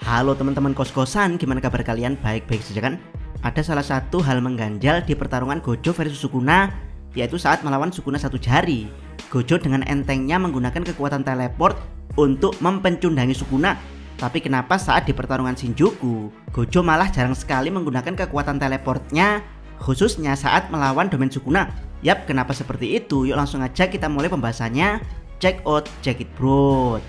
Halo teman-teman kos-kosan, gimana kabar kalian? Baik-baik saja kan? Ada salah satu hal mengganjal di pertarungan Gojo versus Sukuna, yaitu saat melawan Sukuna satu jari. Gojo dengan entengnya menggunakan kekuatan teleport untuk mempencundangi Sukuna. Tapi kenapa saat di pertarungan Shinjuku, Gojo malah jarang sekali menggunakan kekuatan teleportnya, khususnya saat melawan domain Sukuna? Yap, kenapa seperti itu? Yuk langsung aja kita mulai pembahasannya. Check out, check it bro.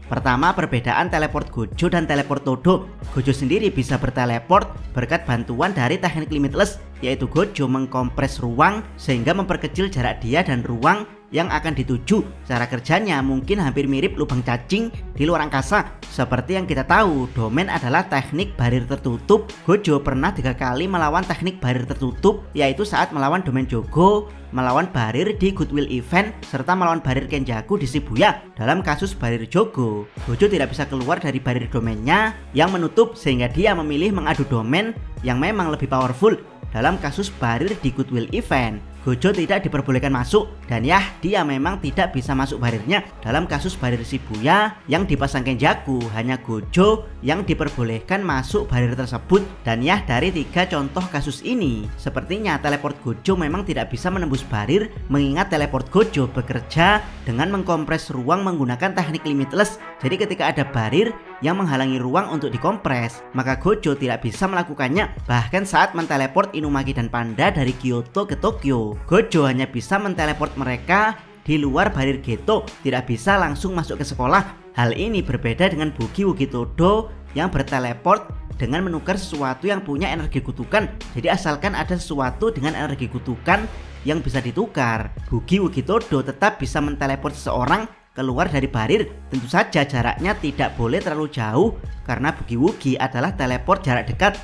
Pertama, perbedaan teleport Gojo dan teleport Todo. Gojo sendiri bisa berteleport berkat bantuan dari teknik limitless, yaitu Gojo mengkompres ruang sehingga memperkecil jarak dia dan ruang yang akan dituju. Cara kerjanya mungkin hampir mirip lubang cacing di luar angkasa. Seperti yang kita tahu, domain adalah teknik barir tertutup. Gojo pernah 3 kali melawan teknik barir tertutup, yaitu saat melawan domain Jogo, melawan barir di Goodwill Event, serta melawan barir Kenjaku di Shibuya. Dalam kasus barir Jogo, Gojo tidak bisa keluar dari barir domainnya yang menutup, sehingga dia memilih mengadu domain yang memang lebih powerful. Dalam kasus barir di Goodwill Event, Gojo tidak diperbolehkan masuk, dan ya, dia memang tidak bisa masuk barirnya. Dalam kasus barir Shibuya yang dipasang Kenjaku, hanya Gojo yang diperbolehkan masuk barir tersebut. Dan ya, dari 3 contoh kasus ini, sepertinya teleport Gojo memang tidak bisa menembus barir, mengingat teleport Gojo bekerja dengan mengkompres ruang menggunakan teknik limitless. Jadi ketika ada barir yang menghalangi ruang untuk dikompres, maka Gojo tidak bisa melakukannya. Bahkan saat menteleport Inumaki dan Panda dari Kyoto ke Tokyo, Gojo hanya bisa menteleport mereka di luar barir Geto, tidak bisa langsung masuk ke sekolah. Hal ini berbeda dengan Boogie Todo yang berteleport dengan menukar sesuatu yang punya energi kutukan. Jadi asalkan ada sesuatu dengan energi kutukan yang bisa ditukar, Boogie Todo tetap bisa menteleport seseorang keluar dari barir. Tentu saja jaraknya tidak boleh terlalu jauh karena Boogie adalah teleport jarak dekat.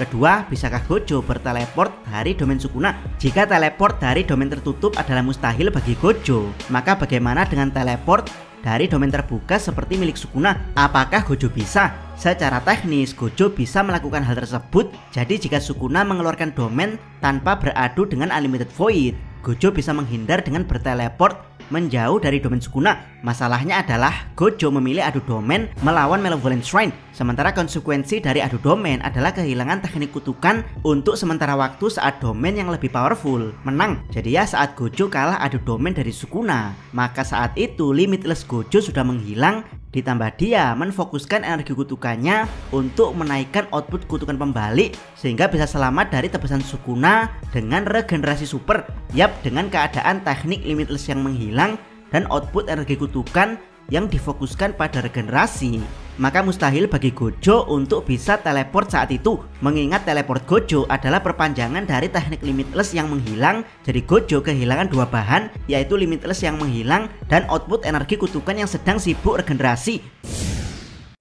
Kedua, bisakah Gojo berteleport dari domain Sukuna? Jika teleport dari domain tertutup adalah mustahil bagi Gojo, maka bagaimana dengan teleport dari domain terbuka seperti milik Sukuna? Apakah Gojo bisa? Secara teknis, Gojo bisa melakukan hal tersebut. Jadi jika Sukuna mengeluarkan domain tanpa beradu dengan Unlimited Void, Gojo bisa menghindar dengan berteleport menjauh dari domain Sukuna. Masalahnya adalah Gojo memilih adu domain melawan Malevolent Shrine, sementara konsekuensi dari adu domain adalah kehilangan teknik kutukan untuk sementara waktu saat domain yang lebih powerful menang. Jadi ya, saat Gojo kalah adu domain dari Sukuna, maka saat itu limitless Gojo sudah menghilang, ditambah dia menfokuskan energi kutukannya untuk menaikkan output kutukan pembalik sehingga bisa selamat dari tebasan Sukuna dengan regenerasi super. Yap, dengan keadaan teknik limitless yang menghilang dan output energi kutukan yang difokuskan pada regenerasi, maka mustahil bagi Gojo untuk bisa teleport saat itu, mengingat teleport Gojo adalah perpanjangan dari teknik limitless yang menghilang. Jadi Gojo kehilangan 2 bahan, yaitu limitless yang menghilang dan output energi kutukan yang sedang sibuk regenerasi.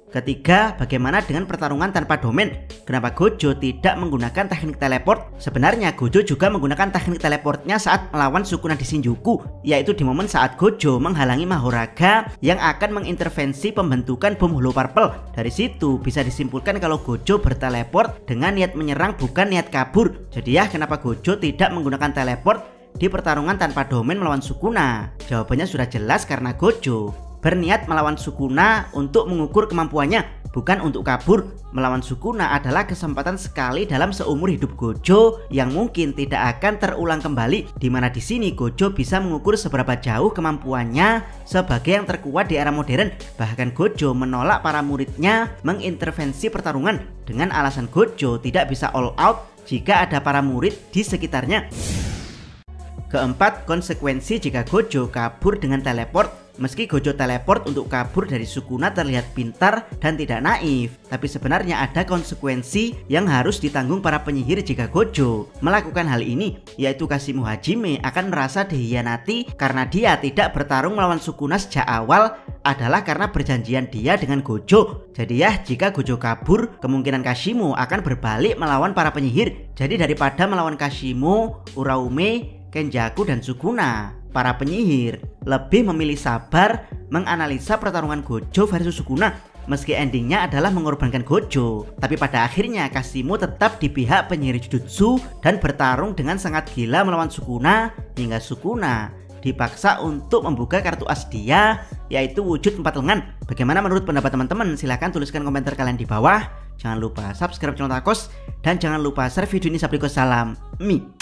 Ketiga, bagaimana dengan pertarungan tanpa domain? Kenapa Gojo tidak menggunakan teknik teleport? Sebenarnya Gojo juga menggunakan teknik teleportnya saat melawan Sukuna di Shinjuku, yaitu di momen saat Gojo menghalangi Mahoraga yang akan mengintervensi pembentukan bom Hollow Purple. Dari situ bisa disimpulkan kalau Gojo berteleport dengan niat menyerang, bukan niat kabur. Jadi ya, kenapa Gojo tidak menggunakan teleport di pertarungan tanpa domain melawan Sukuna? Jawabannya sudah jelas, karena Gojo berniat melawan Sukuna untuk mengukur kemampuannya, bukan untuk kabur. Melawan Sukuna adalah kesempatan sekali dalam seumur hidup Gojo yang mungkin tidak akan terulang kembali, dimana di sini Gojo bisa mengukur seberapa jauh kemampuannya sebagai yang terkuat di era modern. Bahkan Gojo menolak para muridnya mengintervensi pertarungan dengan alasan Gojo tidak bisa all out jika ada para murid di sekitarnya. Keempat, konsekuensi jika Gojo kabur dengan teleport. Meski Gojo teleport untuk kabur dari Sukuna terlihat pintar dan tidak naif, tapi sebenarnya ada konsekuensi yang harus ditanggung para penyihir jika Gojo melakukan hal ini, yaitu Kashimu Hajime akan merasa dihianati karena dia tidak bertarung melawan Sukuna sejak awal adalah karena perjanjian dia dengan Gojo. Jadi ya, jika Gojo kabur, kemungkinan Kashimu akan berbalik melawan para penyihir. Jadi daripada melawan Kashimu, Uraume, Kenjaku, dan Sukuna, para penyihir lebih memilih sabar menganalisa pertarungan Gojo versus Sukuna. Meski endingnya adalah mengorbankan Gojo, tapi pada akhirnya Kashimu tetap di pihak penyihir Jujutsu dan bertarung dengan sangat gila melawan Sukuna hingga Sukuna dipaksa untuk membuka kartu as dia yaitu wujud 4 lengan. Bagaimana menurut pendapat teman-teman? Silahkan tuliskan komentar kalian di bawah. Jangan lupa subscribe channel Takos dan jangan lupa share video ini. Salam Mi.